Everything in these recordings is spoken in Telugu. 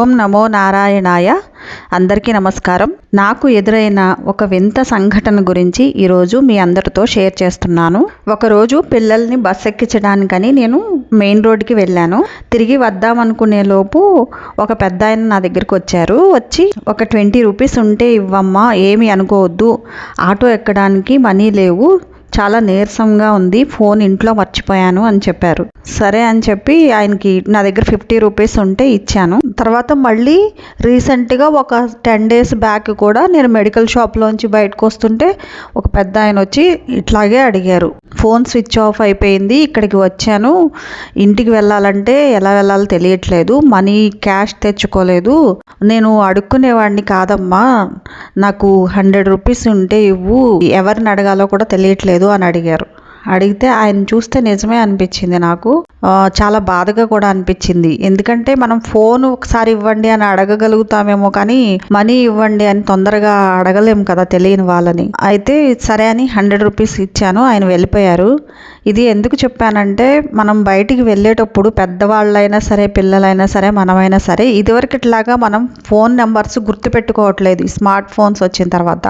ఓం నమో నారాయణాయ. అందరికీ నమస్కారం. నాకు ఎదురైన ఒక వింత సంఘటన గురించి ఈరోజు మీ అందరితో షేర్ చేస్తున్నాను. ఒకరోజు పిల్లల్ని బస్ ఎక్కించడానికని నేను మెయిన్ రోడ్కి వెళ్ళాను. తిరిగి వద్దామనుకునే లోపు ఒక పెద్ద ఆయన నా దగ్గరికి వచ్చారు. వచ్చి ఒక 20 రూపీస్ ఉంటే ఇవ్వమ్మా, ఏమి అనుకోవద్దు, ఆటో ఎక్కడానికి మనీ లేవు, చాలా నీరసంగా ఉంది, ఫోన్ ఇంట్లో మర్చిపోయాను అని చెప్పారు. సరే అని చెప్పి ఆయనకి నా దగ్గర 50 రూపీస్ ఉంటే ఇచ్చాను. తర్వాత మళ్ళీ రీసెంట్గా ఒక 10 డేస్ బ్యాక్ కూడా నేను మెడికల్ షాప్లోంచి బయటకు వస్తుంటే ఒక పెద్ద ఆయన వచ్చి ఇట్లాగే అడిగారు. ఫోన్ స్విచ్ ఆఫ్ అయిపోయింది, ఇక్కడికి వచ్చాను, ఇంటికి వెళ్ళాలంటే ఎలా వెళ్ళాలో తెలియట్లేదు, మనీ క్యాష్ తెచ్చుకోలేదు, నేను అడుక్కునేవాడిని కాదమ్మా, నాకు 100 రూపీస్ ఉంటే ఇవ్వు, ఎవరిని అడగాలో కూడా తెలియట్లేదు అని అడిగారు. అడిగితే ఆయన చూస్తే నిజమే అనిపించింది నాకు. చాలా బాధగా కూడా అనిపించింది. ఎందుకంటే మనం ఫోన్ ఒకసారి ఇవ్వండి అని అడగగలుగుతామేమో, కానీ మనీ ఇవ్వండి అని తొందరగా అడగలేము కదా తెలియని వాళ్ళని. అయితే సరే అని 100 రూపీస్ ఇచ్చాను. ఆయన వెళ్ళిపోయారు. ఇది ఎందుకు చెప్పానంటే, మనం బయటికి వెళ్ళేటప్పుడు పెద్దవాళ్ళైనా సరే, పిల్లలైనా సరే, మనమైనా సరే, ఇదివరకట్లాగా మనం ఫోన్ నెంబర్స్ గుర్తుపెట్టుకోవట్లేదు ఈ స్మార్ట్ ఫోన్స్ వచ్చిన తర్వాత.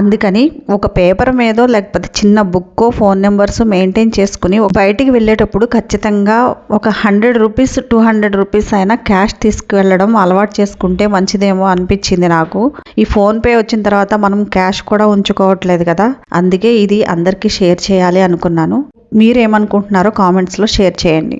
అందుకని ఒక పేపర్ మీదో లేకపోతే చిన్న బుక్కో ఫోన్ నెంబర్స్ మెయింటైన్ చేసుకుని బయటికి వెళ్ళేటప్పుడు ఖచ్చితంగా ఒక 100 రూపీస్ 200 రూపీస్ అయినా క్యాష్ తీసుకువెళ్ళడం అలవాటు చేసుకుంటే మంచిదేమో అనిపించింది నాకు. ఈ ఫోన్ పే వచ్చిన తర్వాత మనం క్యాష్ కూడా ఉంచుకోవట్లేదు కదా, అందుకే ఇది అందరికీ షేర్ చేయాలి అనుకున్నాను. మీరేమనుకుంటున్నారో కామెంట్స్లో షేర్ చేయండి.